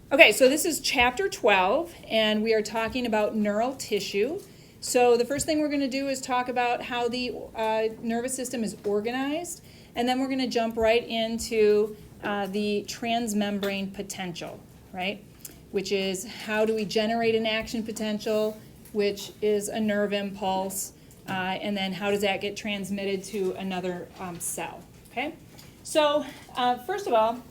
Okay, so this is chapter 12, and we are talking about neural tissue. So the first thing we're going to do is talk about how the nervous system is organized, and then we're going to jump right into the transmembrane potential, right? Which is how do we generate an action potential, which is a nerve impulse, and then how does that get transmitted to another cell, okay? So first of all,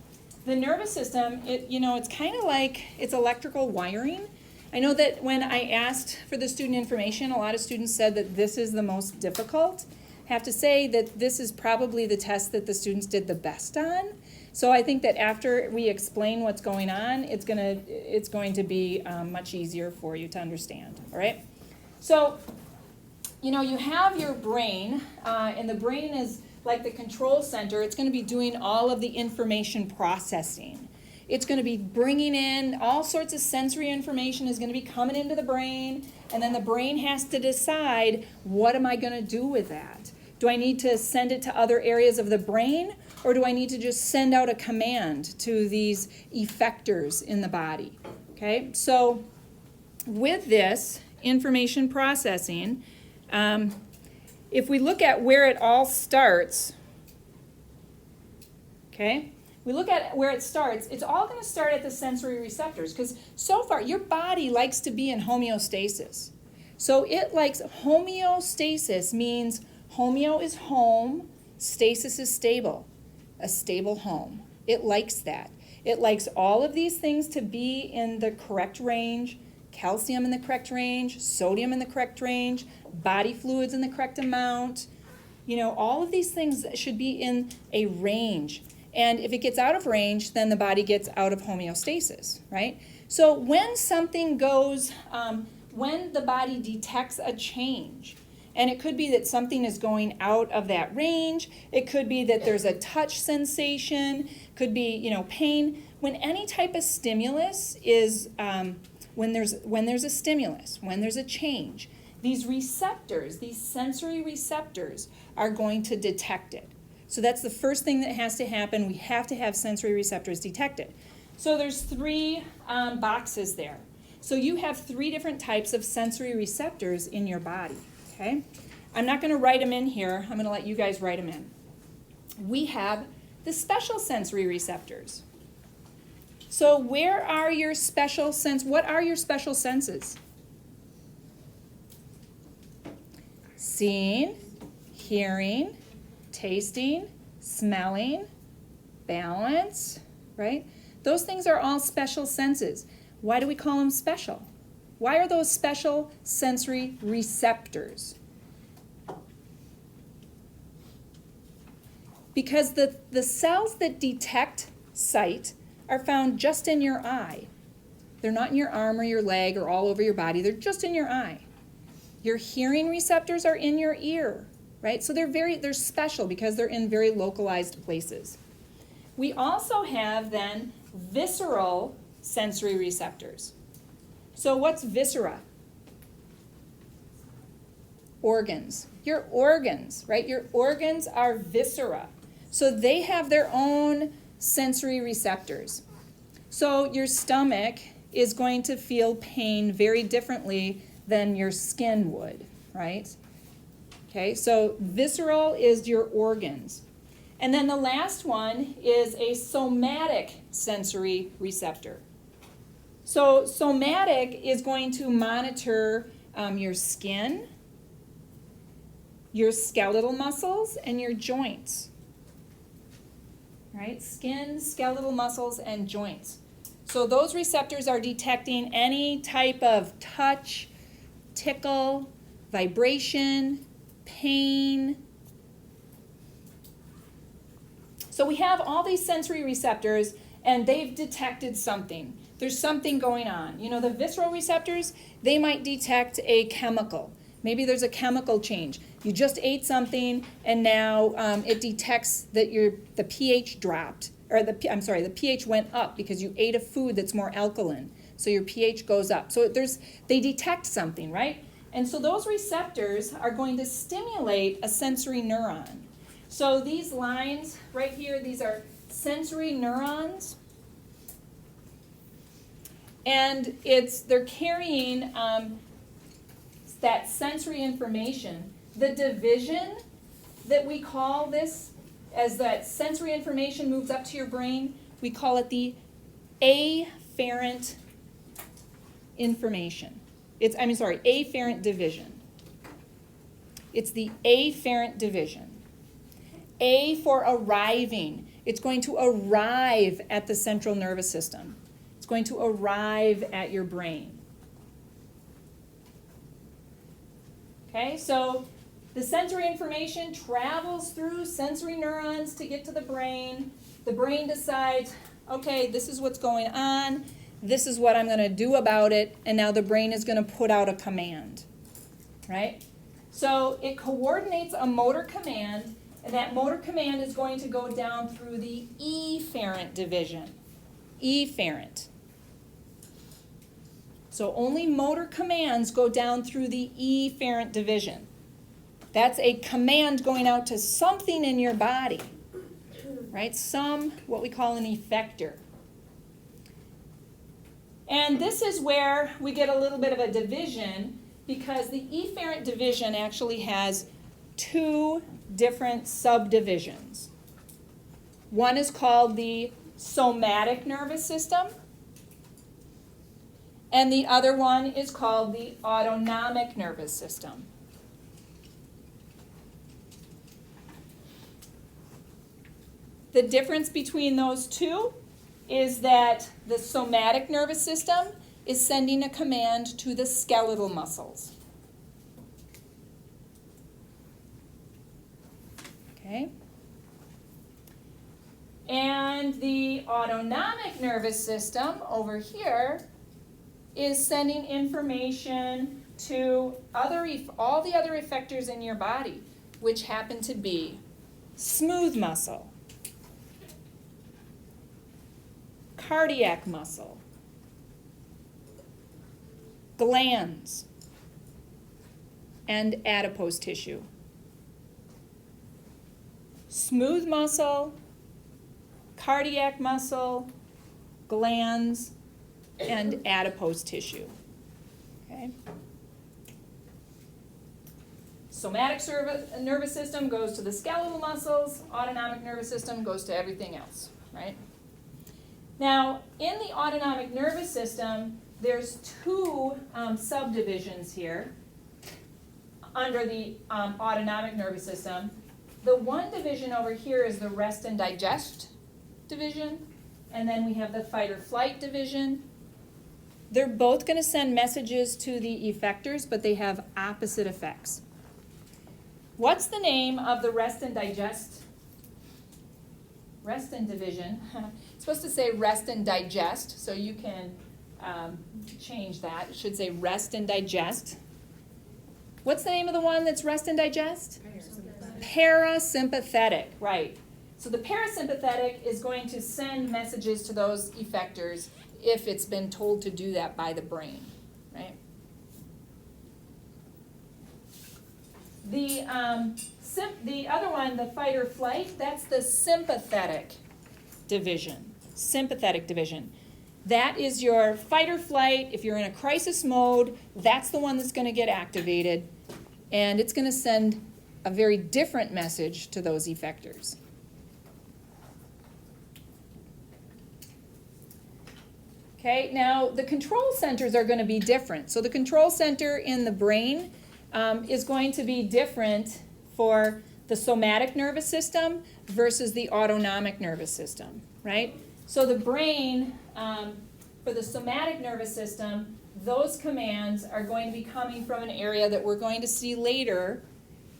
the nervous system, it's kind of like it's electrical wiring. I know that when I asked for the student information, a lot of students said that this is the most difficult. I have to say that this is probably the test that the students did the best on. So I think that after we explain what's going on, it's going to be much easier for you to understand, all right? So, you have your brain, and the brain is like the control center. It's going to be doing all of the information processing. It's going to be bringing in all sorts of sensory information is going to be coming into the brain, and then the brain has to decide, what am I going to do with that? Do I need to send it to other areas of the brain, or do I need to just send out a command to these effectors in the body? Okay, so with this information processing, if we look at where it all starts, okay, we look at where it starts, it's all going to start at the sensory receptors, because so far your body likes to be in homeostasis. So it likes homeostasis, means homeo is home, stasis is stable, a stable home. It likes that. It likes all of these things to be in the correct range, calcium in the correct range, sodium in the correct range, body fluids in the correct amount. All of these things should be in a range. And if it gets out of range, then the body gets out of homeostasis, right? So when something goes, when the body detects a change, and it could be that something is going out of that range, it could be that there's a touch sensation, could be, pain. When any type of stimulus is, when there's a stimulus, when there's a change, these receptors, these sensory receptors, are going to detect it. So that's the first thing that has to happen. We have to have sensory receptors detected. So there's three boxes there. So you have three different types of sensory receptors in your body, okay? I'm not going to write them in here. I'm going to let you guys write them in. We have the special sensory receptors. So where are your special what are your special senses? Seeing, hearing, tasting, smelling, balance, right? Those things are all special senses. Why do we call them special? Why are those special sensory receptors? Because the cells that detect sight are found just in your eye. They're not in your arm or your leg or all over your body. They're just in your eye. Your hearing receptors are in your ear, right? So they're special because they're in very localized places. We also have then visceral sensory receptors. So what's viscera? Organs. Your organs, right? Your organs are viscera. So they have their own sensory receptors. So your stomach is going to feel pain very differently than your skin would, right? Okay, so visceral is your organs. And then the last one is a somatic sensory receptor. So somatic is going to monitor your skin, your skeletal muscles, and your joints. Right? Skin, skeletal muscles, and joints. So those receptors are detecting any type of touch, tickle, vibration, pain. So we have all these sensory receptors, and they've detected something. There's something going on. The visceral receptors, they might detect a chemical. Maybe there's a chemical change. You just ate something, and now it detects that the pH dropped, or the pH went up because you ate a food that's more alkaline. So your pH goes up. So they detect something, right? And so those receptors are going to stimulate a sensory neuron. So these lines right here, these are sensory neurons. And they're carrying that sensory information. The division that we call this, as that sensory information moves up to your brain, we call it the afferent information. Afferent division. It's the afferent division. A for arriving. It's going to arrive at the central nervous system. It's going to arrive at your brain. Okay, so the sensory information travels through sensory neurons to get to the brain. The brain decides, okay, this is what's going on. This is what I'm going to do about it. And now the brain is going to put out a command, right? So it coordinates a motor command, and that motor command is going to go down through the efferent division. Efferent. So only motor commands go down through the efferent division. That's a command going out to something in your body, right? What we call an effector. And this is where we get a little bit of a division, because the efferent division actually has two different subdivisions. One is called the somatic nervous system, and the other one is called the autonomic nervous system. The difference between those two is that the somatic nervous system is sending a command to the skeletal muscles. Okay? And the autonomic nervous system over here is sending information to all the other effectors in your body, which happen to be smooth muscle, cardiac muscle, glands, and adipose tissue. Smooth muscle, cardiac muscle, glands, and adipose tissue. Okay? Somatic nervous system goes to the skeletal muscles, autonomic nervous system goes to everything else, right? Now, in the autonomic nervous system, there's two subdivisions here under the autonomic nervous system. The one division over here is the rest and digest division, and then we have the fight or flight division. They're both going to send messages to the effectors, but they have opposite effects. What's the name of the rest and digest? Rest and division. It's supposed to say rest and digest, so you can change that. It should say rest and digest. What's the name of the one that's rest and digest? Parasympathetic, right. So the parasympathetic is going to send messages to those effectors if it's been told to do that by the brain, right? The other one, the fight or flight, that's the sympathetic division. Sympathetic division. That is your fight or flight. If you're in a crisis mode, that's the one that's going to get activated, and it's going to send a very different message to those effectors. Okay, now the control centers are going to be different. So the control center in the brain is going to be different for the somatic nervous system versus the autonomic nervous system, right? So the brain, for the somatic nervous system, those commands are going to be coming from an area that we're going to see later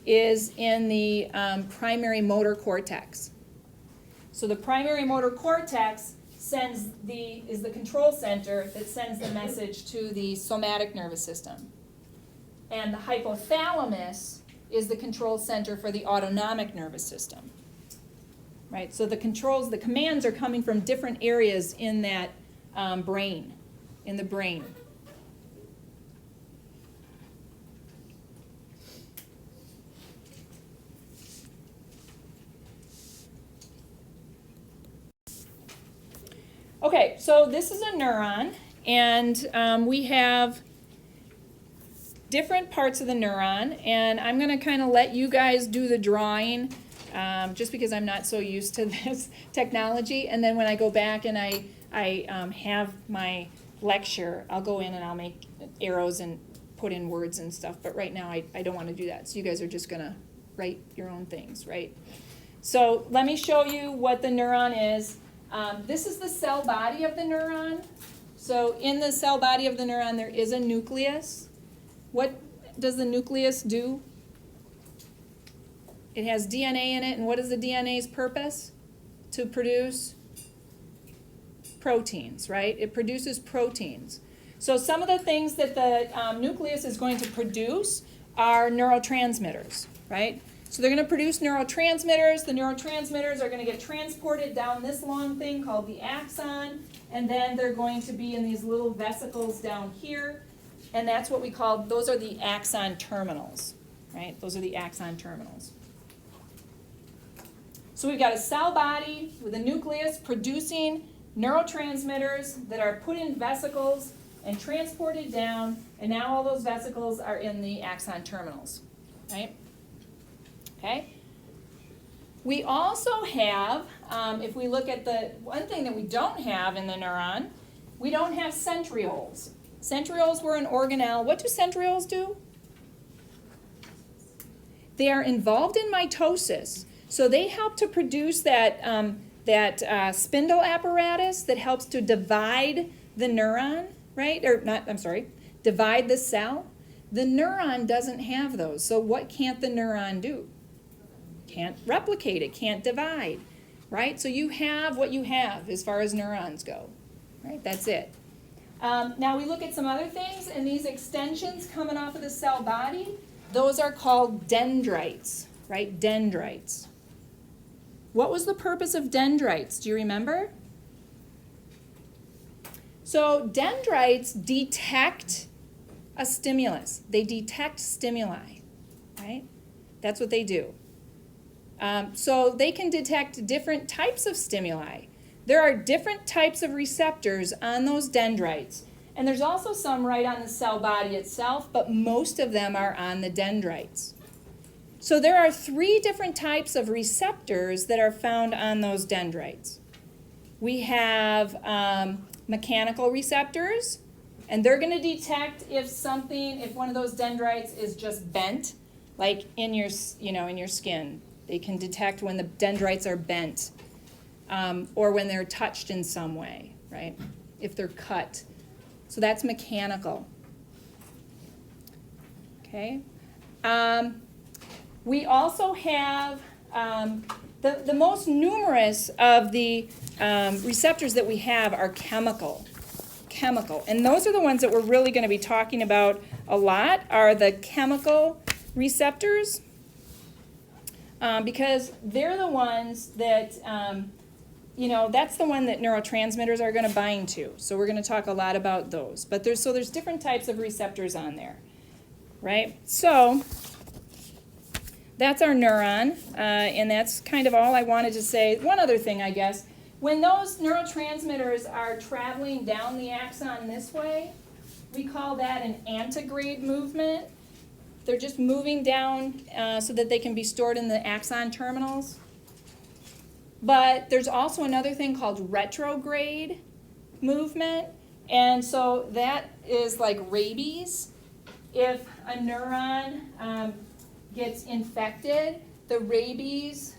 is in the primary motor cortex. So the primary motor cortex is the control center that sends the message to the somatic nervous system. And the hypothalamus is the control center for the autonomic nervous system. Right? So the commands are coming from different areas in that brain, in the brain. Okay, so this is a neuron, And we have different parts of the neuron, and I'm going to kind of let you guys do the drawing just because I'm not so used to this technology. And then when I go back and I have my lecture, I'll go in and I'll make arrows and put in words and stuff. But right now I don't want to do that. So you guys are just going to write your own things, right? So let me show you what the neuron is. This is the cell body of the neuron. So in the cell body of the neuron there is a nucleus. What does the nucleus do? It has DNA in it, and what is the DNA's purpose? To produce proteins, right? It produces proteins. So some of the things that the nucleus is going to produce are neurotransmitters, right? So they're going to produce neurotransmitters. The neurotransmitters are going to get transported down this long thing called the axon, and then they're going to be in these little vesicles down here, and that's what we call, those are the axon terminals, right? Those are the axon terminals. So we've got a cell body with a nucleus producing neurotransmitters that are put in vesicles and transported down, and now all those vesicles are in the axon terminals, right? Okay. We also have, if we look at the one thing that we don't have in the neuron, we don't have centrioles. Centrioles were an organelle. What do centrioles do? They are involved in mitosis. So they help to produce that, spindle apparatus that helps to divide the neuron, right? Or not, I'm sorry, divide the cell. The neuron doesn't have those. So what can't the neuron do? Can't replicate it, can't divide, right? So you have what you have as far as neurons go, right? That's it. Now we look at some other things, and these extensions coming off of the cell body, those are called dendrites, right? Dendrites. What was the purpose of dendrites? Do you remember? So dendrites detect a stimulus. They detect stimuli, right? That's what they do. So they can detect different types of stimuli. There are different types of receptors on those dendrites. And there's also some right on the cell body itself, but most of them are on the dendrites. So there are 3 different types of receptors that are found on those dendrites. We have mechanical receptors, and they're going to detect if one of those dendrites is just bent, like in your skin. They can detect when the dendrites are bent, or when they're touched in some way, right? If they're cut. So that's mechanical. Okay. We also have the most numerous of the receptors that we have are chemical. And those are the ones that we're really going to be talking about a lot, are the chemical receptors, because they're the ones that, that's the one that neurotransmitters are going to bind to. So we're going to talk a lot about those. But there's different types of receptors on there, right? So that's our neuron, and that's kind of all I wanted to say. One other thing, I guess. When those neurotransmitters are traveling down the axon this way, we call that an antegrade movement. They're just moving down so that they can be stored in the axon terminals. But there's also another thing called retrograde movement, and so that is like rabies. If a neuron gets infected, the rabies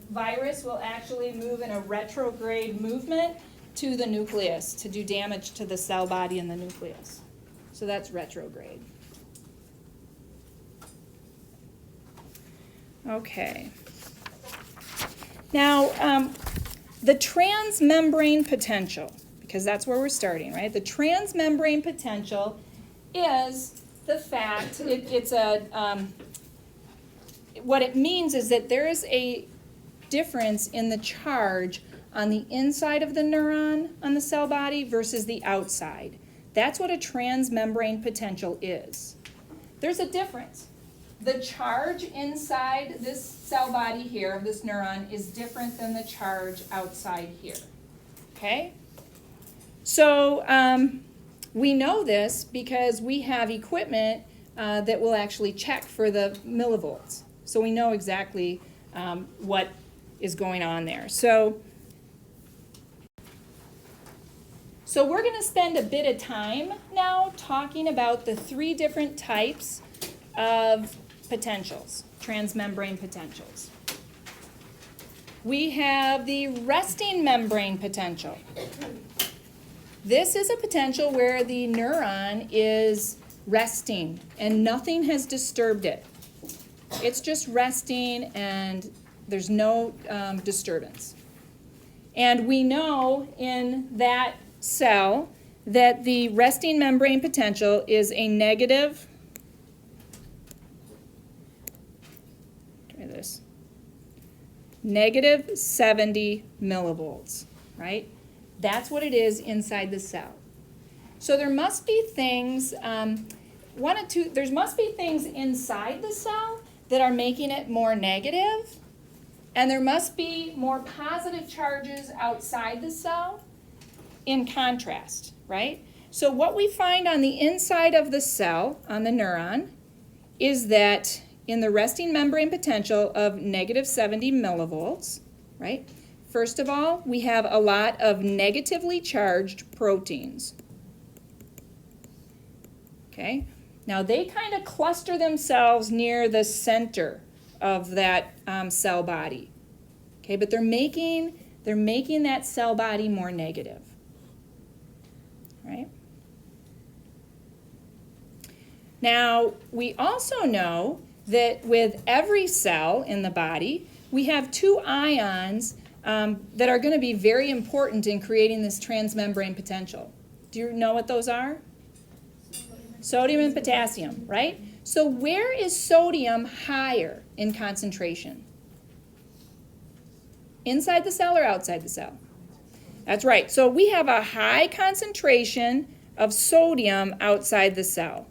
virus will actually move in a retrograde movement to the nucleus to do damage to the cell body in the nucleus. So that's retrograde. Okay. Now, the transmembrane potential, because that's where we're starting, right? The transmembrane potential is the fact, what it means is that there is a difference in the charge on the inside of the neuron on the cell body versus the outside. That's what a transmembrane potential is. There's a difference. The charge inside this cell body here, this neuron, is different than the charge outside here. Okay? So we know this because we have equipment that will actually check for the millivolts. So we know exactly what is going on there. So we're going to spend a bit of time now talking about the 3 different types of potentials, transmembrane potentials. We have the resting membrane potential. This is a potential where the neuron is resting and nothing has disturbed it. It's just resting and there's no disturbance. And we know in that cell that the resting membrane potential is a negative, try this, negative 70 millivolts, right? That's what it is inside the cell. So there must be things, there must be things inside the cell that are making it more negative, and there must be more positive charges outside the cell in contrast, right? So what we find on the inside of the cell, on the neuron, is that in the resting membrane potential of negative 70 millivolts, right? First of all, we have a lot of negatively charged proteins. Okay? Now they kind of cluster themselves near the center of that cell body. Okay, but they're making that cell body more negative. Right? Now, we also know that with every cell in the body, we have 2 ions that are going to be very important in creating this transmembrane potential. Do you know what those are? Sodium and potassium, right? So where is sodium higher in concentration? Inside the cell or outside the cell? That's right. So we have a high concentration of sodium outside the cell.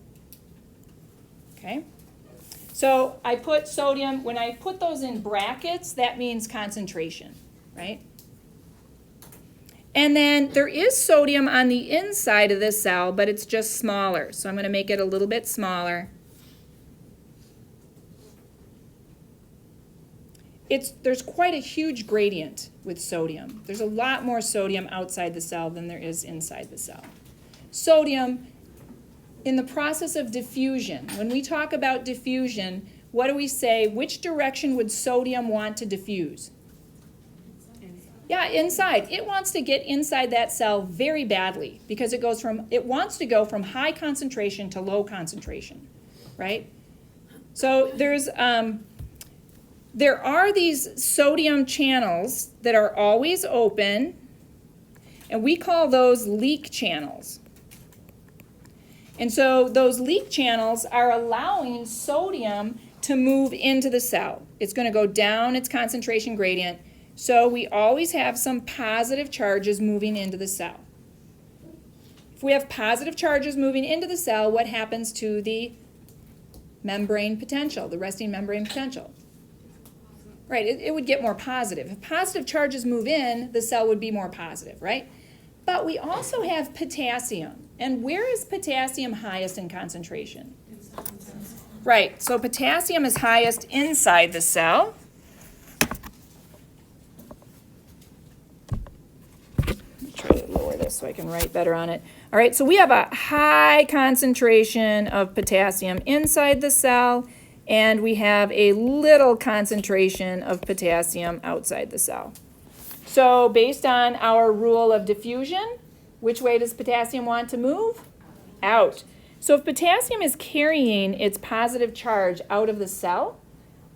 Okay? So I put sodium, when I put those in brackets, that means concentration, right? And then there is sodium on the inside of the cell, but it's just smaller. So I'm going to make it a little bit smaller. There's quite a huge gradient with sodium. There's a lot more sodium outside the cell than there is inside the cell. Sodium, in the process of diffusion, when we talk about diffusion, what do we say? Which direction would sodium want to diffuse? Yeah, inside. It wants to get inside that cell very badly because it wants to go from high concentration to low concentration, right? So there are these sodium channels that are always open, and we call those leak channels. And so those leak channels are allowing sodium to move into the cell. It's going to go down its concentration gradient. So we always have some positive charges moving into the cell. If we have positive charges moving into the cell, what happens to the membrane potential, the resting membrane potential? Right, it would get more positive. If positive charges move in, the cell would be more positive, right? But we also have potassium. And where is potassium highest in concentration? Right, so potassium is highest inside the cell. Try to lower this so I can write better on it. All right, so we have a high concentration of potassium inside the cell, and we have a little concentration of potassium outside the cell. So based on our rule of diffusion, which way does potassium want to move? Out. So if potassium is carrying its positive charge out of the cell,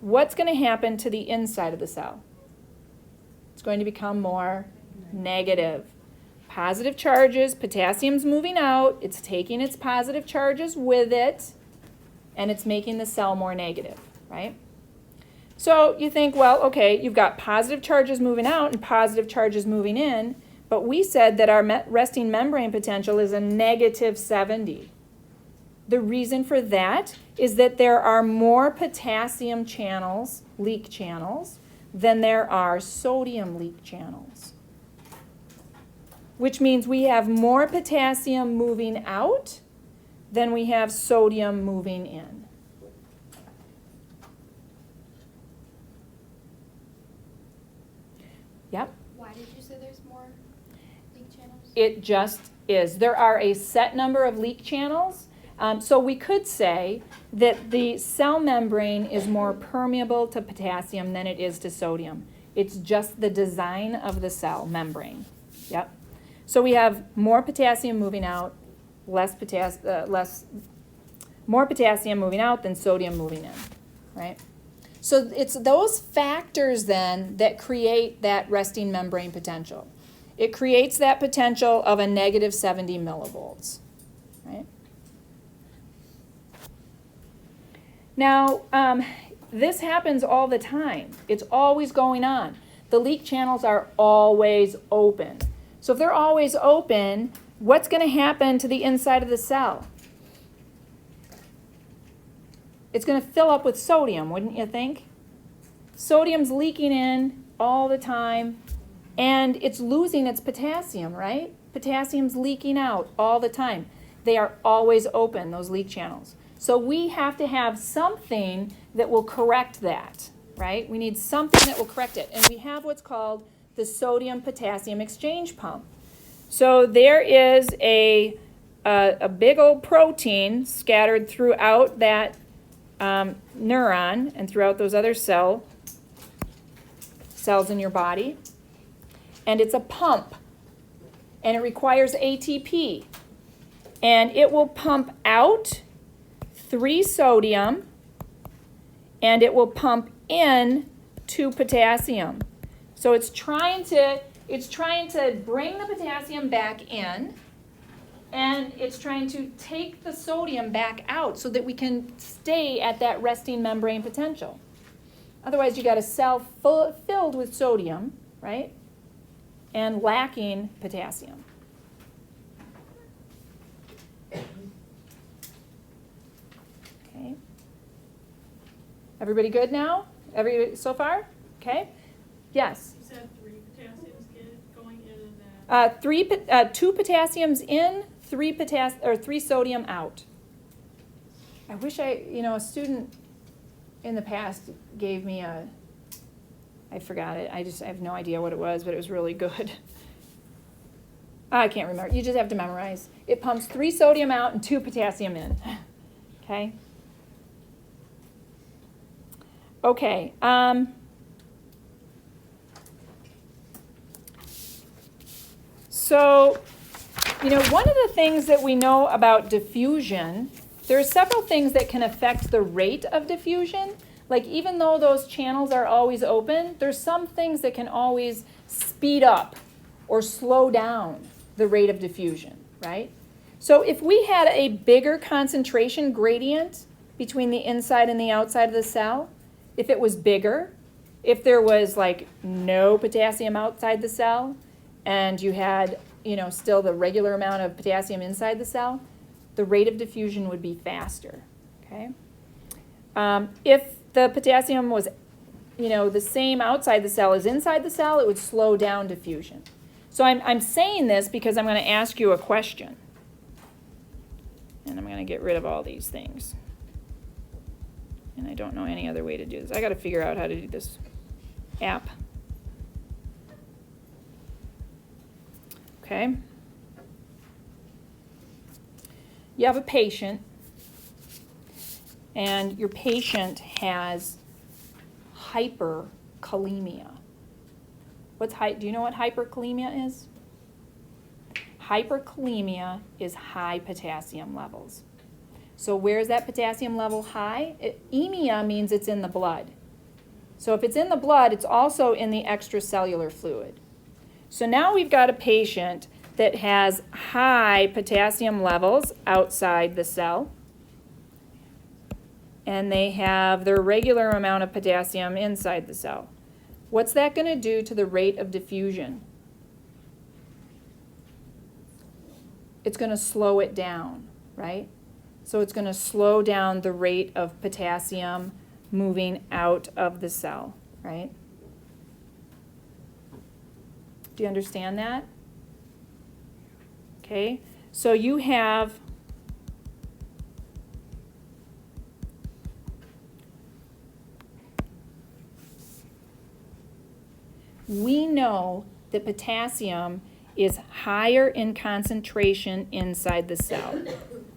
what's going to happen to the inside of the cell? It's going to become more negative. Positive charges, potassium's moving out, it's taking its positive charges with it, and it's making the cell more negative, right? So you think, well, okay, you've got positive charges moving out and positive charges moving in, but we said that our resting membrane potential is a negative 70. The reason for that is that there are more potassium channels, leak channels, than there are sodium leak channels. which means we have more potassium moving out than we have sodium moving in. Yep. Why did you say there's more leak channels? It just is. There are a set number of leak channels. So we could say that the cell membrane is more permeable to potassium than it is to sodium. It's just the design of the cell membrane. Yep. So we have more potassium moving out, more potassium moving out than sodium moving in, right? So it's those factors then that create that resting membrane potential. It creates that potential of a negative 70 millivolts, right? Now, this happens all the time. It's always going on. The leak channels are always open. So if they're always open, what's going to happen to the inside of the cell? It's going to fill up with sodium, wouldn't you think? Sodium's leaking in all the time, and it's losing its potassium, right? Potassium's leaking out all the time. They are always open, those leak channels. So we have to have something that will correct that, right? We need something that will correct it. And we have what's called the sodium-potassium exchange pump. So there is a big old protein scattered throughout that neuron and throughout those other cells in your body. And it's a pump. And it requires ATP. And it will pump out 3 sodium, and it will pump in 2 potassium. So it's trying to bring the potassium back in, and it's trying to take the sodium back out so that we can stay at that resting membrane potential. Otherwise, you got a cell filled with sodium, right, and lacking potassium. Okay. Everybody good now? Everybody so far? Okay. Yes. You said 3 potassiums going in and that. 2 potassiums in, 3 sodium out. I wish a student in the past gave me I forgot it. I have no idea what it was, but it was really good. I can't remember. You just have to memorize. It pumps 3 sodium out and 2 potassium in. Okay. Okay. So, one of the things that we know about diffusion, there are several things that can affect the rate of diffusion. Like, even though those channels are always open, there's some things that can always speed up or slow down the rate of diffusion, right? So if we had a bigger concentration gradient between the inside and the outside of the cell, if it was bigger, if there was like no potassium outside the cell and you had, still the regular amount of potassium inside the cell, the rate of diffusion would be faster, okay? If the potassium was, the same outside the cell as inside the cell, it would slow down diffusion. So I'm saying this because I'm going to ask you a question. And I'm going to get rid of all these things. And I don't know any other way to do this. I got to figure out how to do this app. Okay. You have a patient, and your patient has hyperkalemia. Do you know what hyperkalemia is? Hyperkalemia is high potassium levels. So where is that potassium level high? Emia means it's in the blood. So if it's in the blood, it's also in the extracellular fluid. So now we've got a patient that has high potassium levels outside the cell, and they have their regular amount of potassium inside the cell. What's that going to do to the rate of diffusion? It's going to slow it down, right? So it's going to slow down the rate of potassium moving out of the cell, right? Do you understand that? Okay, so you have we know that potassium is higher in concentration inside the cell.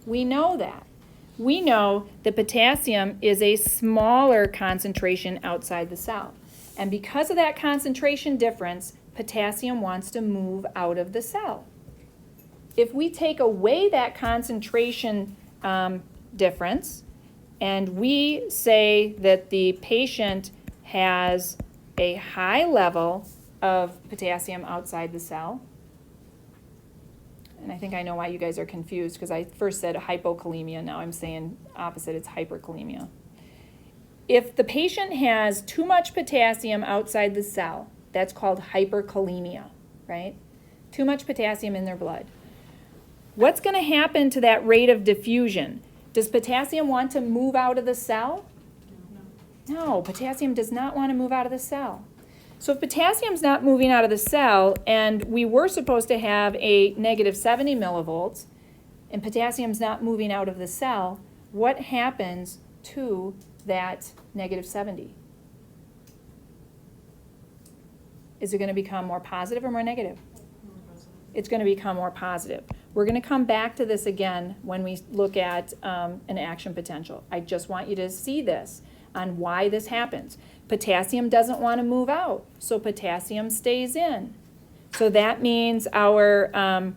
We know that. We know that potassium is a smaller concentration outside the cell. And because of that concentration difference, potassium wants to move out of the cell. If we take away that concentration difference, and we say that the patient has a high level of potassium outside the cell, and I think I know why you guys are confused, because I first said hypokalemia, now I'm saying opposite, it's hyperkalemia. If the patient has too much potassium outside the cell, that's called hyperkalemia, right? Too much potassium in their blood. What's going to happen to that rate of diffusion? Does potassium want to move out of the cell? No, potassium does not want to move out of the cell. So if potassium's not moving out of the cell, and we were supposed to have a negative 70 millivolts, and potassium's not moving out of the cell, what happens to that negative 70? Is it going to become more positive or more negative? It's going to become more positive. We're going to come back to this again when we look at an action potential. I just want you to see this on why this happens. Potassium doesn't want to move out, so potassium stays in. So that means our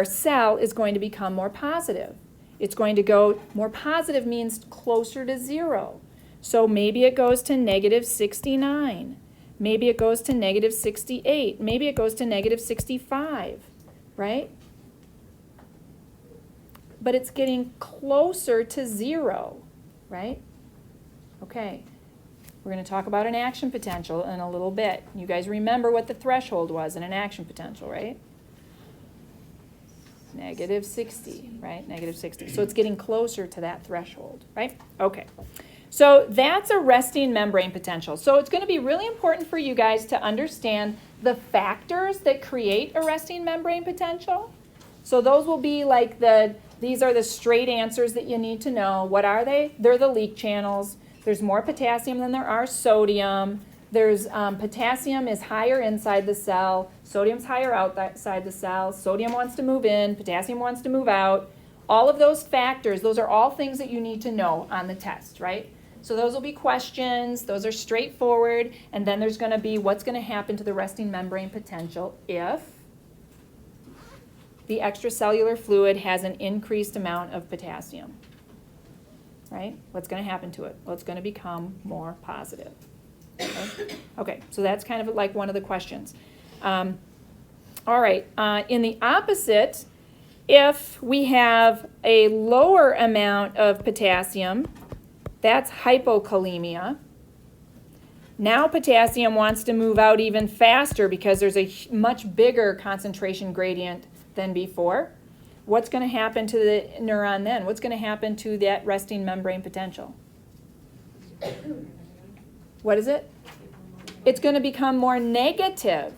cell is going to become more positive. It's going to go, more positive means closer to 0. So maybe it goes to negative 69. Maybe it goes to negative 68. Maybe it goes to negative 65, right? But it's getting closer to 0, right? Okay, we're going to talk about an action potential in a little bit. You guys remember what the threshold was in an action potential, right? Negative 60, right? Negative 60. So it's getting closer to that threshold, right? Okay. So that's a resting membrane potential. So it's going to be really important for you guys to understand the factors that create a resting membrane potential. So those will be like these are the straight answers that you need to know. What are they? They're the leak channels. There's more potassium than there are sodium. There's potassium is higher inside the cell. Sodium's higher outside the cell. Sodium wants to move in. Potassium wants to move out. All of those factors, those are all things that you need to know on the test, right? So those will be questions. Those are straightforward. And then there's going to be what's going to happen to the resting membrane potential if the extracellular fluid has an increased amount of potassium, right? What's going to happen to it? Well, it's going to become more positive. Okay, so that's kind of like one of the questions. All right, in the opposite, if we have a lower amount of potassium, that's hypokalemia. Now potassium wants to move out even faster because there's a much bigger concentration gradient than before. What's going to happen to the neuron then? What's going to happen to that resting membrane potential? What is it? It's going to become more negative.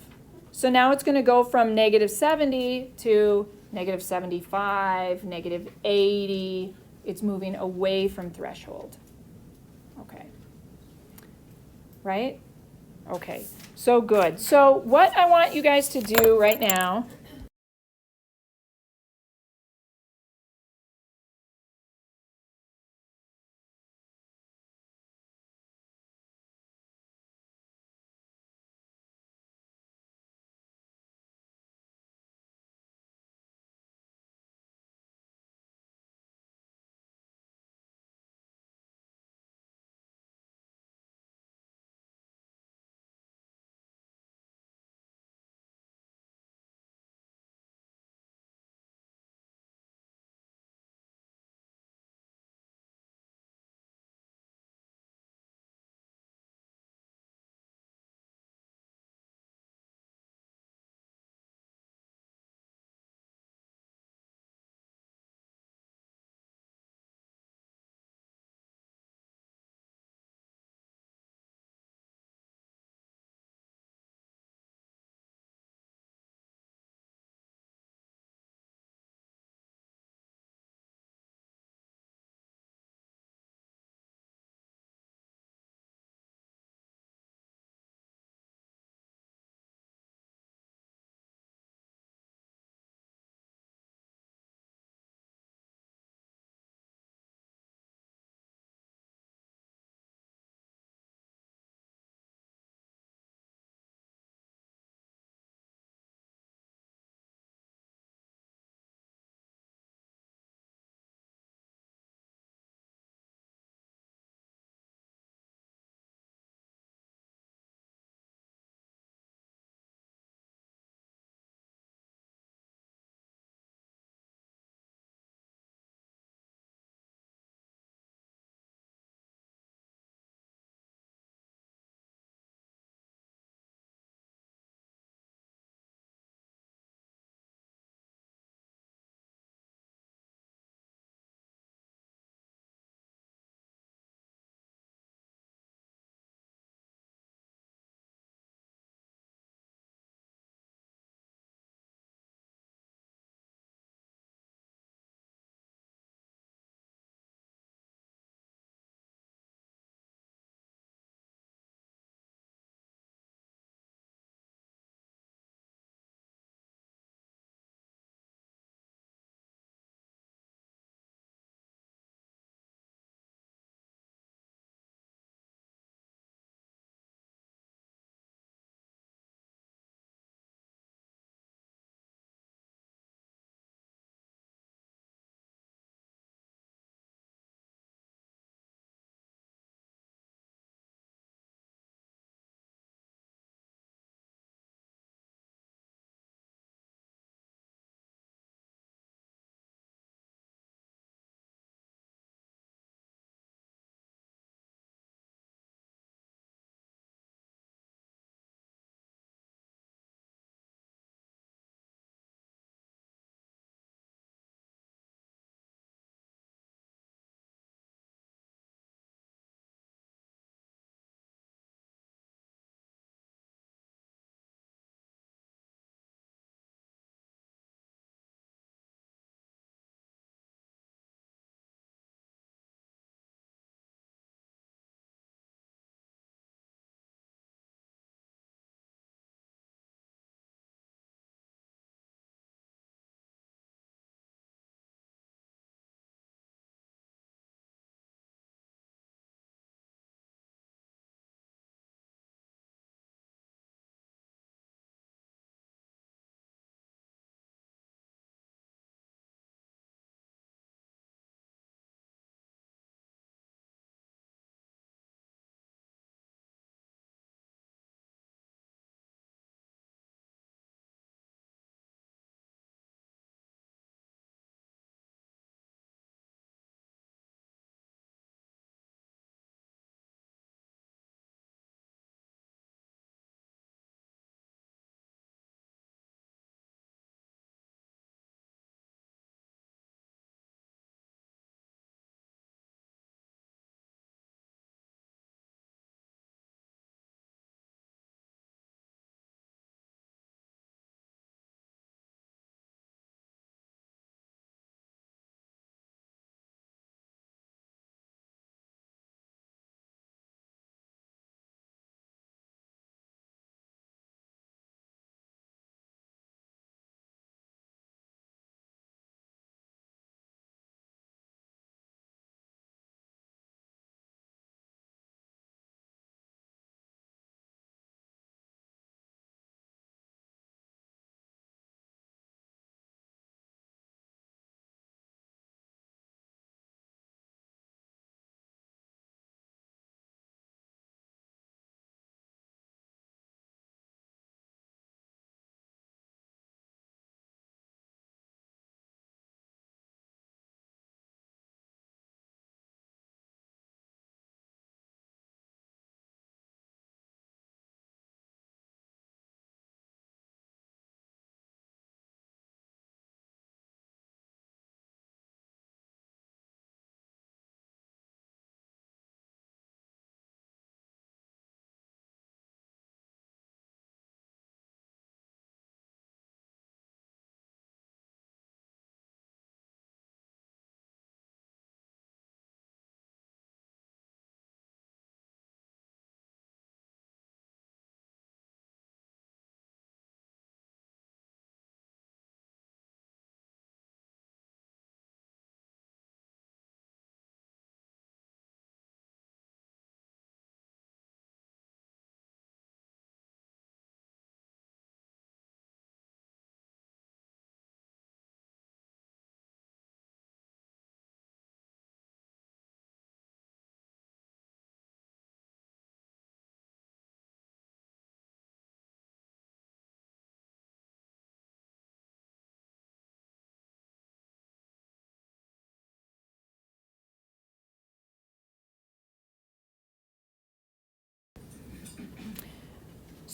So now it's going to go from negative 70 to negative 75, negative 80. It's moving away from threshold. Okay. Right? Okay. So good. So what I want you guys to do right now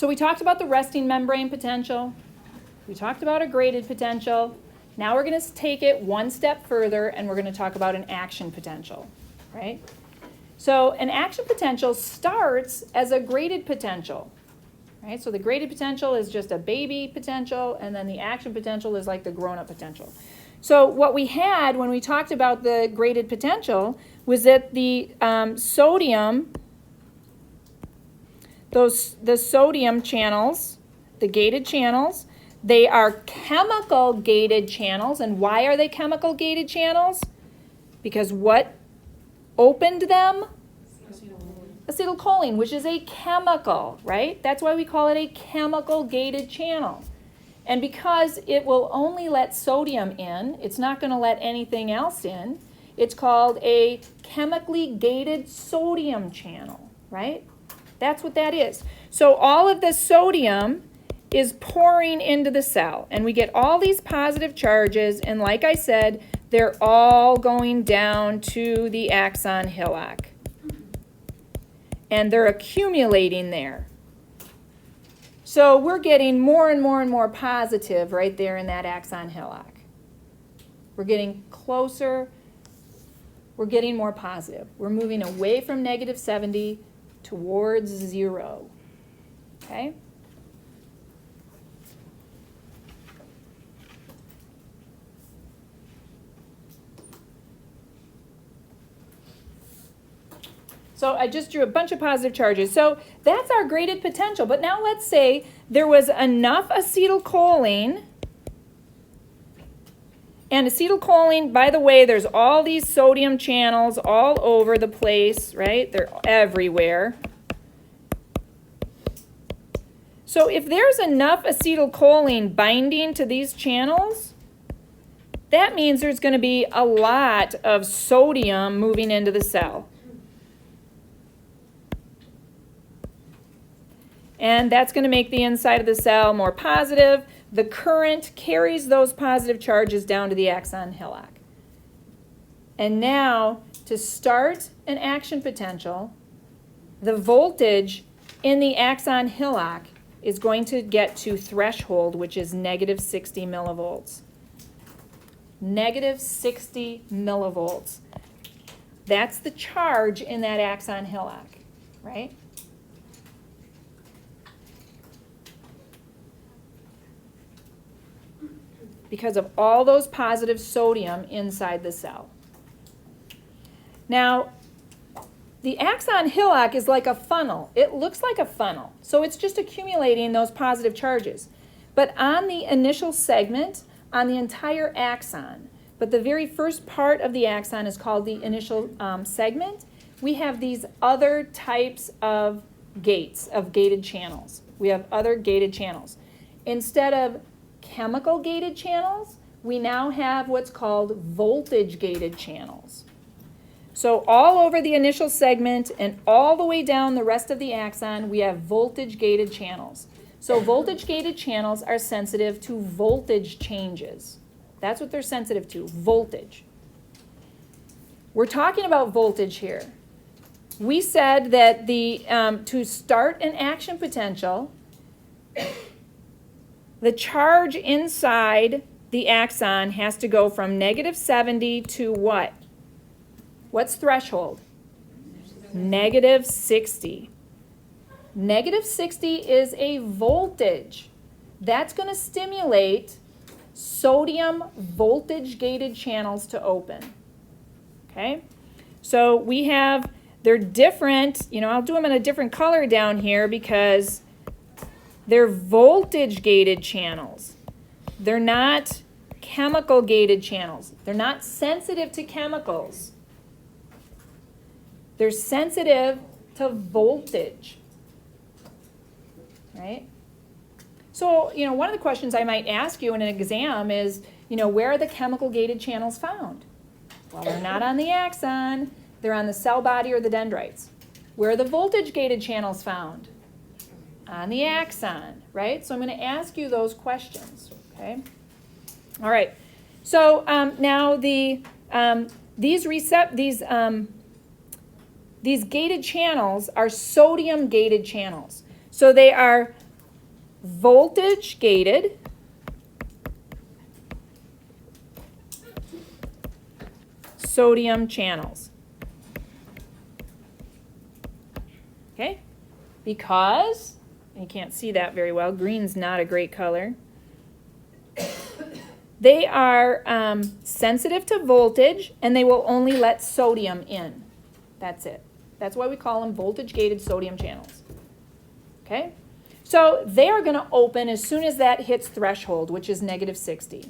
So we talked about the resting membrane potential. We talked about a graded potential. Now we're going to take it one step further, and we're going to talk about an action potential, right? So an action potential starts as a graded potential, right? So the graded potential is just a baby potential, and then the action potential is like the grown-up potential. So what we had when we talked about the graded potential was that the sodium, the sodium channels, the gated channels, they are chemical gated channels. And why are they chemical gated channels? Because what opened them? Acetylcholine, which is a chemical, right? That's why we call it a chemical gated channel. And because it will only let sodium in, it's not going to let anything else in, it's called a chemically gated sodium channel, right? That's what that is. So all of the sodium is pouring into the cell, and we get all these positive charges, and like I said, they're all going down to the axon hillock. And they're accumulating there. So we're getting more and more and more positive right there in that axon hillock. We're getting closer. We're getting more positive. We're moving away from negative 70 towards 0. Okay? So I just drew a bunch of positive charges. So that's our graded potential. But now let's say there was enough acetylcholine. And acetylcholine, by the way, there's all these sodium channels all over the place, right? They're everywhere. So if there's enough acetylcholine binding to these channels, that means there's going to be a lot of sodium moving into the cell. And that's going to make the inside of the cell more positive. The current carries those positive charges down to the axon hillock. And now, to start an action potential, the voltage in the axon hillock is going to get to threshold, which is negative 60 millivolts. Negative 60 millivolts. That's the charge in that axon hillock, right? Because of all those positive sodium inside the cell. Now, the axon hillock is like a funnel. It looks like a funnel. So it's just accumulating those positive charges. But on the initial segment, on the entire axon, but the very first part of the axon is called the initial segment, we have these other types of gates, of gated channels. We have other gated channels. Instead of chemical gated channels, we now have what's called voltage gated channels. So all over the initial segment and all the way down the rest of the axon, we have voltage gated channels. So voltage gated channels are sensitive to voltage changes. That's what they're sensitive to, voltage. We're talking about voltage here. We said that to start an action potential, the charge inside the axon has to go from negative 70 to what? What's threshold? Negative 60. Negative 60 is a voltage. That's going to stimulate sodium voltage-gated channels to open. Okay? So we have, they're different. I'll do them in a different color down here because they're voltage-gated channels. They're not chemical-gated channels. They're not sensitive to chemicals. They're sensitive to voltage, right? So, one of the questions I might ask you in an exam is, where are the chemical-gated channels found? Well, they're not on the axon. They're on the cell body or the dendrites. Where are the voltage-gated channels found? On the axon, right? So I'm going to ask you those questions, okay? All right. So now these gated channels are sodium gated channels. So they are voltage gated sodium channels. Okay? Because, you can't see that very well, green's not a great color. They are sensitive to voltage, and they will only let sodium in. That's it. That's why we call them voltage-gated sodium channels. Okay? So they are going to open as soon as that hits threshold, which is -60.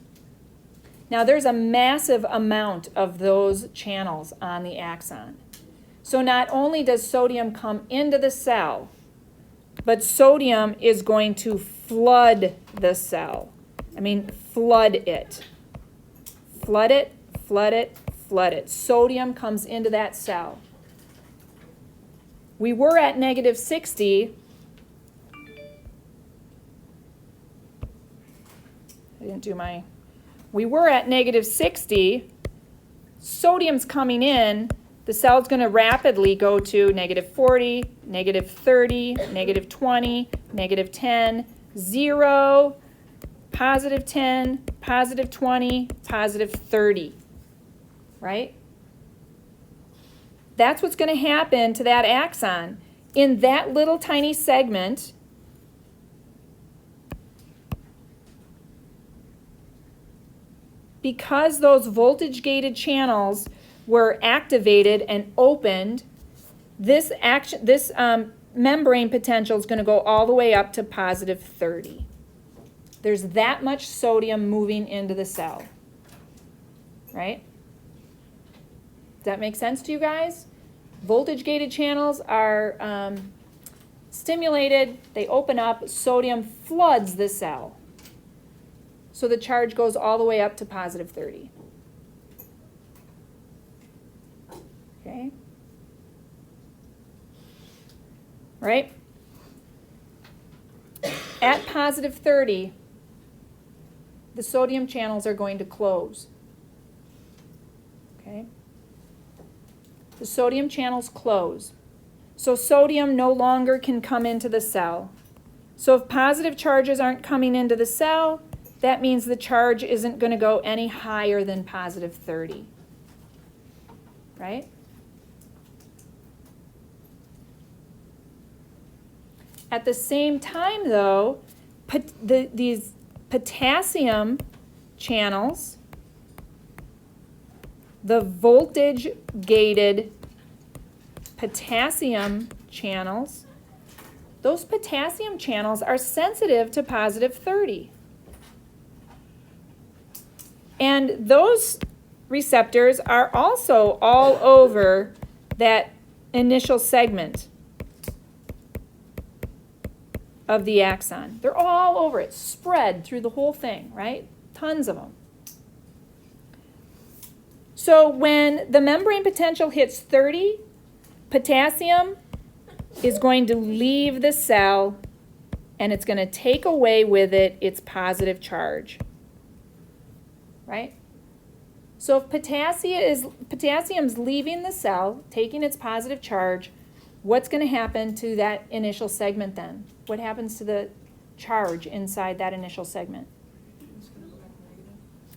Now, there's a massive amount of those channels on the axon. So not only does sodium come into the cell, but sodium is going to flood the cell. I mean, flood it. Flood it, flood it, flood it. Sodium comes into that cell. We were at -60. We were at -60. Sodium's coming in. The cell's going to rapidly go to -40, -30, -20, -10, 0, +10, +20, +30, right? That's what's going to happen to that axon. In that little tiny segment, because those voltage-gated channels were activated and opened, this membrane potential is going to go all the way up to +30. There's that much sodium moving into the cell, right? Does that make sense to you guys? Voltage-gated channels are stimulated, they open up, sodium floods the cell. So the charge goes all the way up to +30. Okay? Right? At +30, the sodium channels are going to close. Okay? The sodium channels close. So sodium no longer can come into the cell. So if positive charges aren't coming into the cell, that means the charge isn't going to go any higher than +30. Right? At the same time, though, these potassium channels, the voltage-gated potassium channels, those potassium channels are sensitive to +30. And those receptors are also all over that initial segment of the axon. They're all over it, spread through the whole thing, right? Tons of them. So when the membrane potential hits 30, potassium is going to leave the cell, and it's going to take away with it its positive charge. Right? So if potassium's leaving the cell, taking its positive charge, what's going to happen to that initial segment then? What happens to the charge inside that initial segment?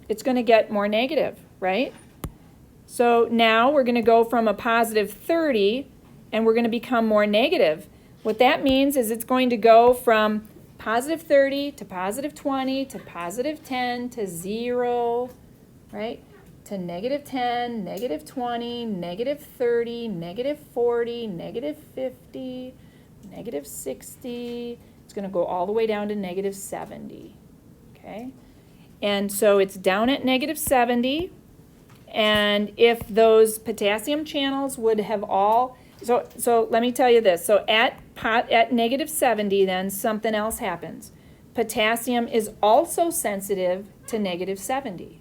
It's going to get more negative, right? So now we're going to go from a +30 and we're going to become more negative. What that means is it's going to go from +30 to +20 to +10 to 0, right? To -10, -20, -30, -40, -50, -60. It's going to go all the way down to -70, okay? And so it's down at -70, and if those potassium channels would have all, so let me tell you this. So at -70, then something else happens. Potassium is also sensitive to -70.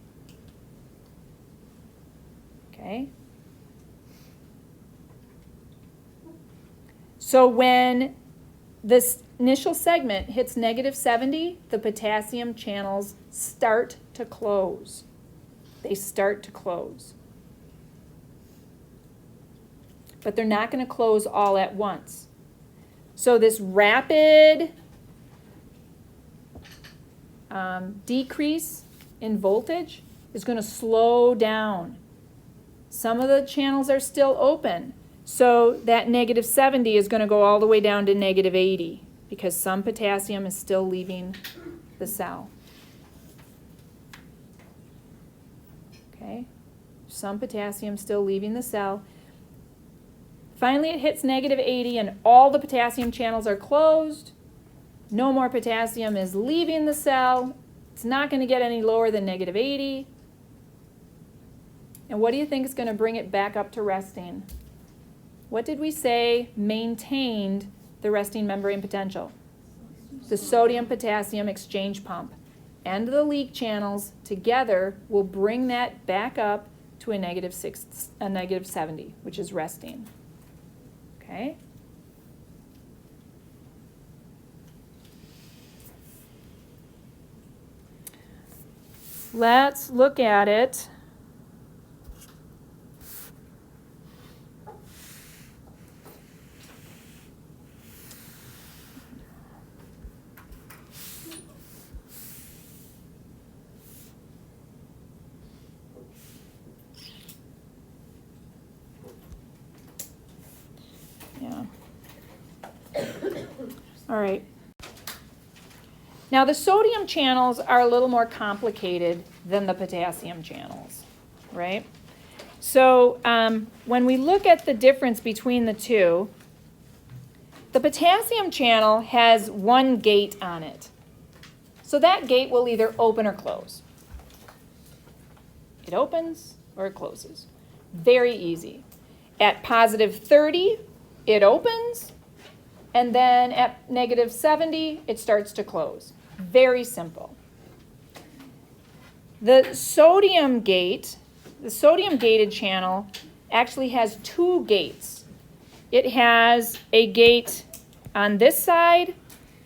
Okay? So when this initial segment hits -70, the potassium channels start to close. They start to close. But they're not going to close all at once. So this rapid decrease in voltage is going to slow down. Some of the channels are still open, so that negative 70 is going to go all the way down to negative 80 because some potassium is still leaving the cell. Okay, some potassium still leaving the cell. Finally, it hits negative 80 and all the potassium channels are closed. No more potassium is leaving the cell. It's not going to get any lower than negative 80. And what do you think is going to bring it back up to resting? What did we say maintained the resting membrane potential? The sodium-potassium exchange pump and the leak channels together will bring that back up to a negative 70, which is resting. Okay? Let's look at it. Yeah. All right. Now the sodium channels are a little more complicated than the potassium channels, right? So when we look at the difference between the two, the potassium channel has one gate on it. So that gate will either open or close. It opens or it closes. Very easy. At positive 30, it opens, and then at negative 70, it starts to close. Very simple. The sodium gate, the sodium gated channel actually has two gates. It has a gate on this side,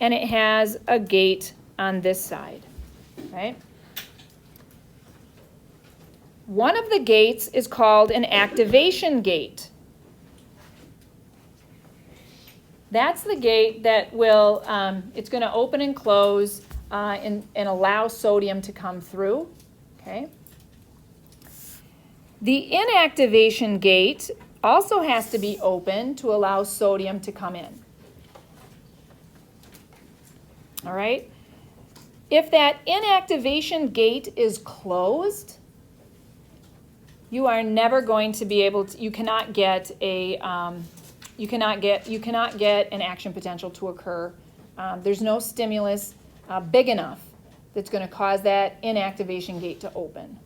and it has a gate on this side, right? One of the gates is called an activation gate. That's the gate that will, it's going to open and close and allow sodium to come through, okay? The inactivation gate also has to be open to allow sodium to come in. All right? If that inactivation gate is closed, you are never going to be able to, you cannot get an action potential to occur. There's no stimulus big enough that's going to cause that inactivation gate to open,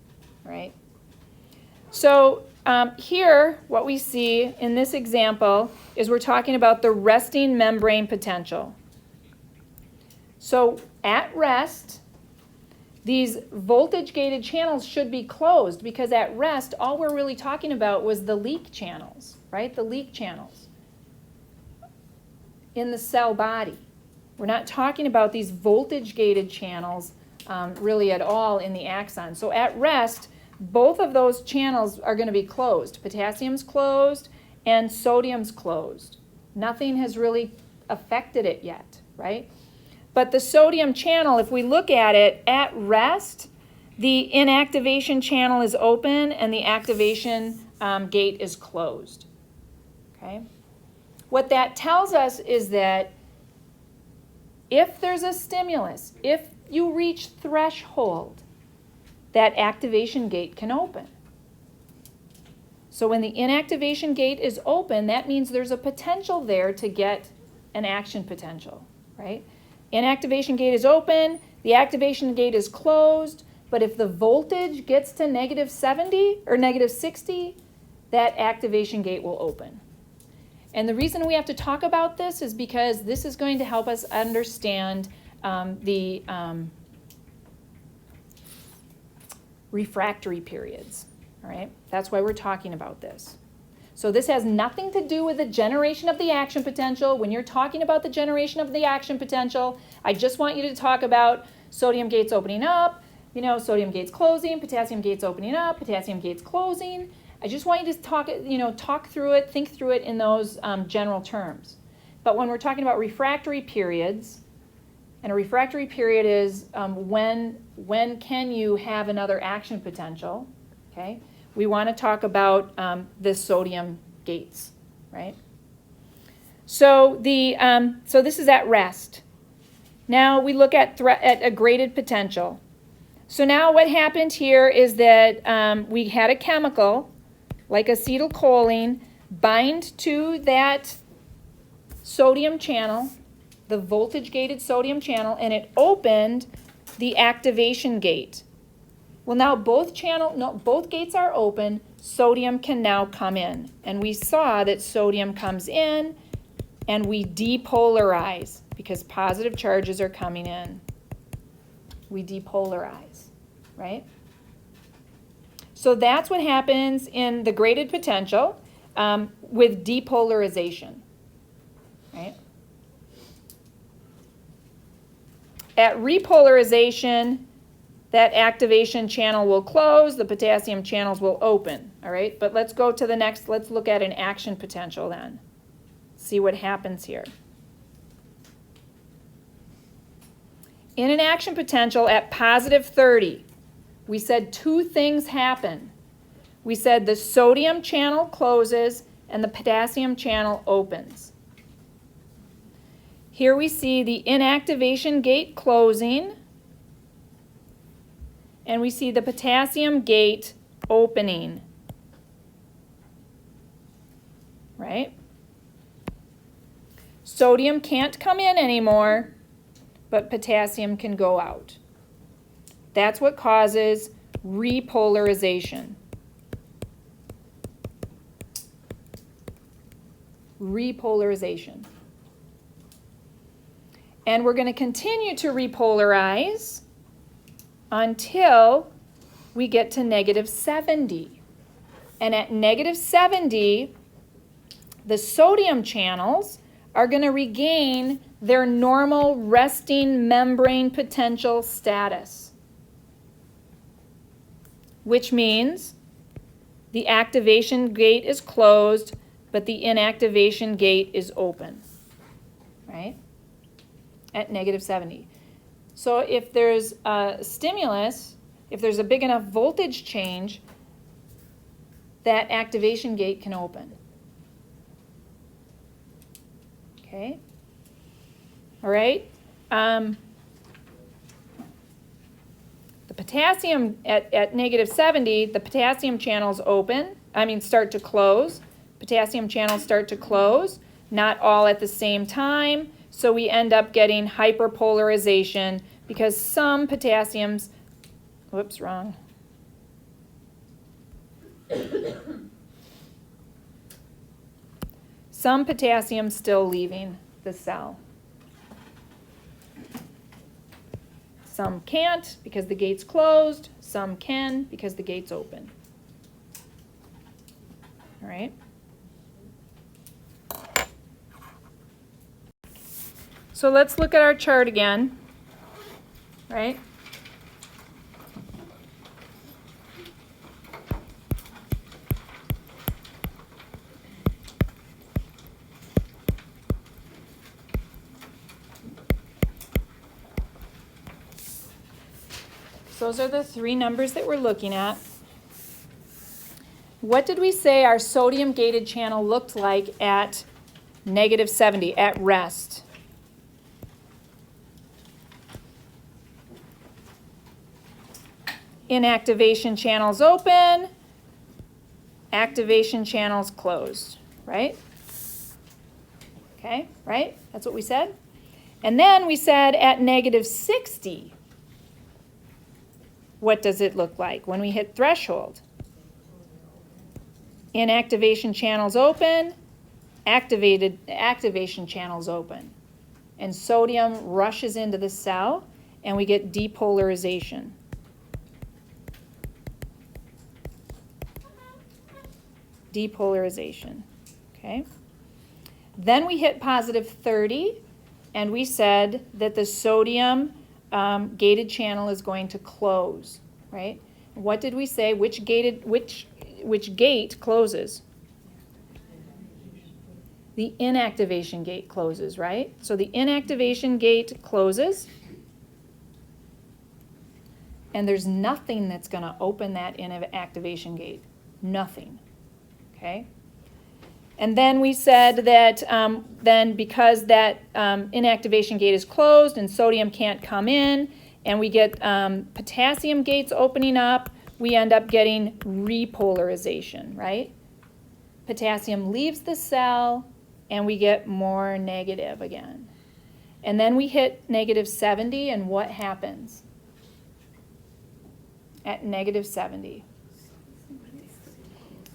right? So here, what we see in this example is we're talking about the resting membrane potential. So at rest, these voltage-gated channels should be closed because at rest, all we're really talking about was the leak channels, right? The leak channels in the cell body. We're not talking about these voltage-gated channels really at all in the axon. So at rest, both of those channels are going to be closed. Potassium's closed and sodium's closed. Nothing has really affected it yet, right? But the sodium channel, if we look at it, at rest, the inactivation channel is open and the activation gate is closed, okay? What that tells us is that if there's a stimulus, if you reach threshold, that activation gate can open. So when the inactivation gate is open, that means there's a potential there to get an action potential, right? Inactivation gate is open, the activation gate is closed, but if the voltage gets to negative 70 or negative 60, that activation gate will open. And the reason we have to talk about this is because this is going to help us understand the refractory periods, all right? That's why we're talking about this. So this has nothing to do with the generation of the action potential. When you're talking about the generation of the action potential, I just want you to talk about sodium gates opening up, sodium gates closing, potassium gates opening up, potassium gates closing. I just want you to talk through it, think through it in those general terms. But when we're talking about refractory periods, And a refractory period is when can you have another action potential, okay? We want to talk about the sodium gates, right? So so this is at rest. Now we look at a graded potential. So now what happened here is that we had a chemical, like acetylcholine, bind to that sodium channel, the voltage-gated sodium channel, and it opened the activation gate. Well, now both gates are open. Sodium can now come in. And we saw that sodium comes in, and we depolarize because positive charges are coming in. We depolarize, right? So that's what happens in the graded potential with depolarization, right? At repolarization, that activation channel will close, the potassium channels will open, all right? But let's go to the next, let's look at an action potential then. See what happens here. In an action potential at positive 30, we said two things happen. We said the sodium channel closes and the potassium channel opens. Here we see the inactivation gate closing, and we see the potassium gate opening, right? Sodium can't come in anymore, but potassium can go out. That's what causes repolarization. Repolarization. And we're going to continue to repolarize until we get to negative 70. And at negative 70, the sodium channels are going to regain their normal resting membrane potential status, which means the activation gate is closed, but the inactivation gate is open, right? At negative 70. So if there's a stimulus, if there's a big enough voltage change, that activation gate can open. Okay? All right? The potassium, at negative 70, the potassium channels start to close. Potassium channels start to close, not all at the same time. So we end up getting hyperpolarization because some potassiums, whoops, wrong. Some potassium still leaving the cell. Some can't because the gate's closed. Some can because the gate's open. All right? So let's look at our chart again, right? So those are the three numbers that we're looking at. What did we say our sodium gated channel looked like at negative 70, at rest? Inactivation channels open, activation channels closed, right? Okay, right? That's what we said. And then we said at negative 60, what does it look like when we hit threshold? Inactivation channels open, activation channels open. And sodium rushes into the cell, and we get depolarization. Depolarization, okay? Then we hit positive 30, and we said that the sodium gated channel is going to close, right? What did we say? Which gate closes? the inactivation gate closes, right? So the inactivation gate closes, and there's nothing that's going to open that inactivation gate. Nothing, okay? And then we said that then because that inactivation gate is closed and sodium can't come in, and we get potassium gates opening up, we end up getting repolarization, right? Potassium leaves the cell, and we get more negative again. And then we hit negative 70, and what happens at negative 70?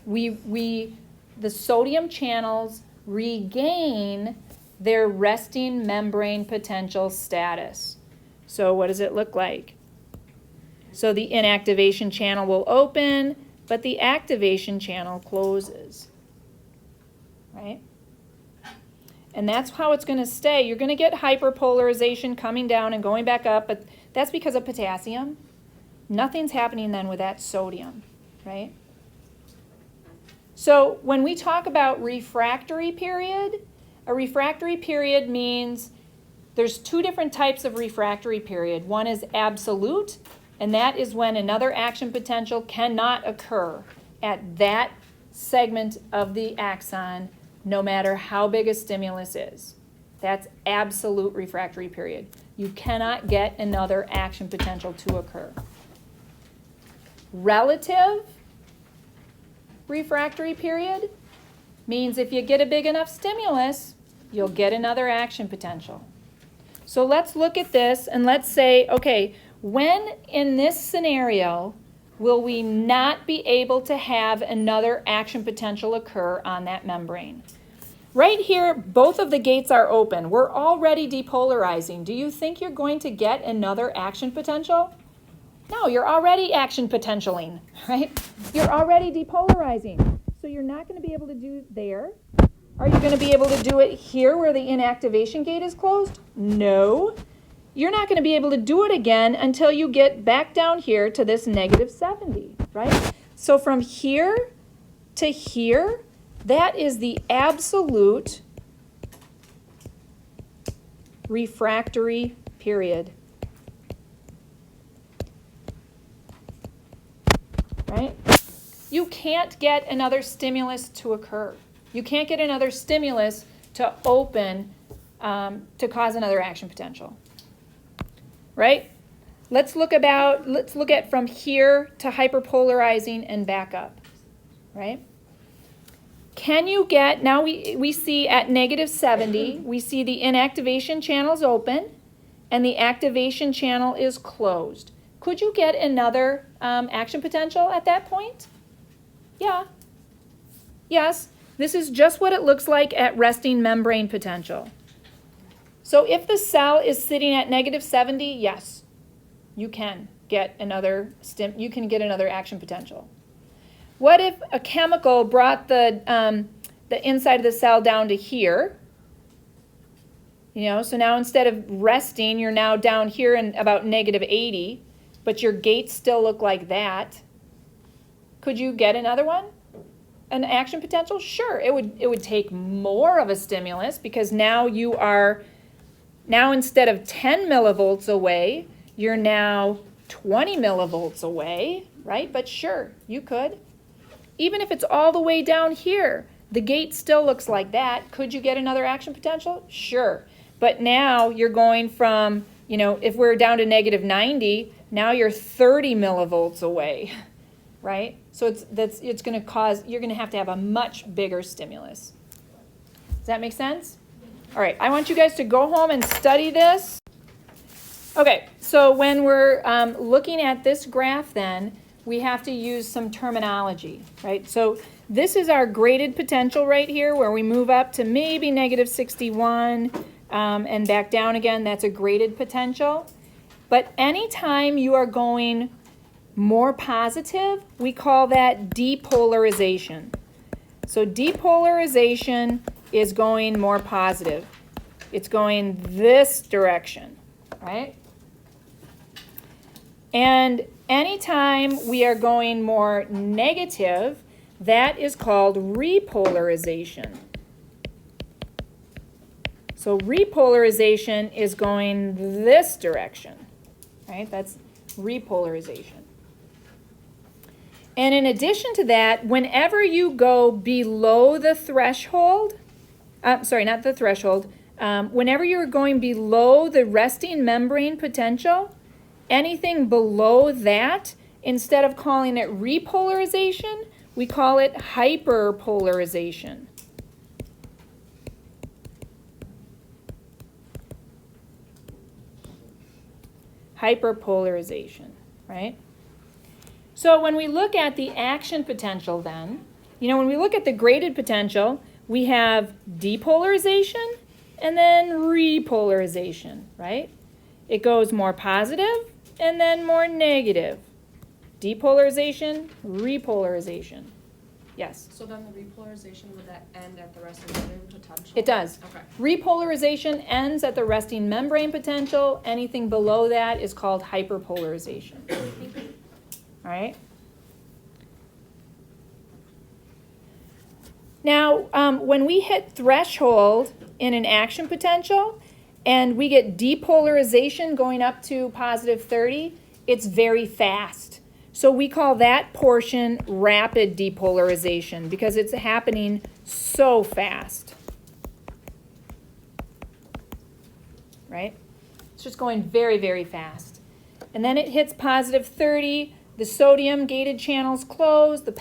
The sodium channels regain their resting membrane potential status. So what does it look like? So the inactivation channel will open, but the activation channel closes, right? And that's how it's going to stay. You're going to get hyperpolarization coming down and going back up, but that's because of potassium. Nothing's happening then with that sodium, right? So when we talk about refractory period, a refractory period means there's two different types of refractory period. One is absolute, and that is when another action potential cannot occur at that segment of the axon, no matter how big a stimulus is. That's absolute refractory period. You cannot get another action potential to occur. Relative refractory period means if you get a big enough stimulus, you'll get another action potential. So let's look at this and let's say, okay, when in this scenario will we not be able to have another action potential occur on that membrane? Right here, both of the gates are open. We're already depolarizing. Do you think you're going to get another action potential? No, you're already action potentialing, right? You're already depolarizing. So you're not going to be able to do there. Are you going to be able to do it here where the inactivation gate is closed? No. You're not going to be able to do it again until you get back down here to this negative 70, right? So from here to here, that is the absolute refractory period. Right? You can't get another stimulus to occur. You can't get another stimulus to open to cause another action potential. Right? Let's look at from here to hyperpolarizing and back up. Right? Can you get, now we see at negative 70, we see the inactivation channel's open and the activation channel is closed. Could you get another action potential at that point? Yeah. Yes. This is just what it looks like at resting membrane potential. So if the cell is sitting at negative 70, yes, you can get another action potential. What if a chemical brought the inside of the cell down to here? So now instead of resting, you're now down here in about negative 80. But your gates still look like that. Could you get another one? An action potential? Sure, it would take more of a stimulus because now instead of 10 millivolts away, you're now 20 millivolts away, right? But sure, you could. Even if it's all the way down here, the gate still looks like that. Could you get another action potential? Sure. But now you're going from, if we're down to negative 90, now you're 30 millivolts away, right? So it's going to cause, you're going to have a much bigger stimulus. Does that make sense? All right, I want you guys to go home and study this. Okay, so when we're looking at this graph then, we have to use some terminology, right? So this is our graded potential right here where we move up to maybe negative 61 and back down again. That's a graded potential. But anytime you are going more positive, we call that depolarization. So depolarization is going more positive. It's going this direction, right? And anytime we are going more negative, that is called repolarization. So repolarization is going this direction, right? That's repolarization. And in addition to that, whenever you go below the threshold, sorry, not the threshold, whenever you're going below the resting membrane potential, anything below that, instead of calling it repolarization, we call it hyperpolarization. Hyperpolarization, right? So when we look at the action potential then, when we look at the graded potential, we have depolarization and then repolarization, right? It goes more positive and then more negative. Depolarization, repolarization. Yes? So then the repolarization, would that end at the resting membrane potential? It does. Okay. Repolarization ends at the resting membrane potential. Anything below that is called hyperpolarization. All right? Now, when we hit threshold in an action potential and we get depolarization going up to positive 30, it's very fast. So we call that portion rapid depolarization because it's happening so fast. Right? It's just going very, very fast. And then it hits positive 30. The sodium gated channels close, the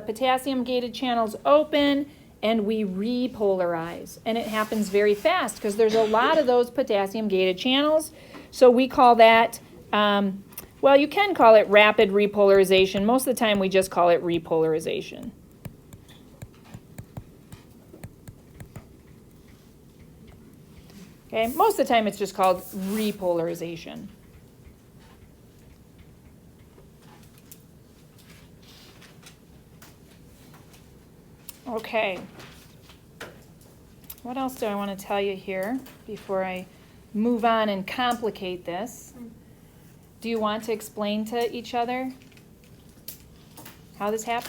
potassium gated channels open, and we repolarize. And it happens very fast because there's a lot of those potassium gated channels. So we call that, well, you can call it rapid repolarization. Most of the time we just call it repolarization. Okay, most of the time it's just called repolarization. Okay, what else do I want to tell you here before I move on and complicate this? Do you want to explain to each other how this happens?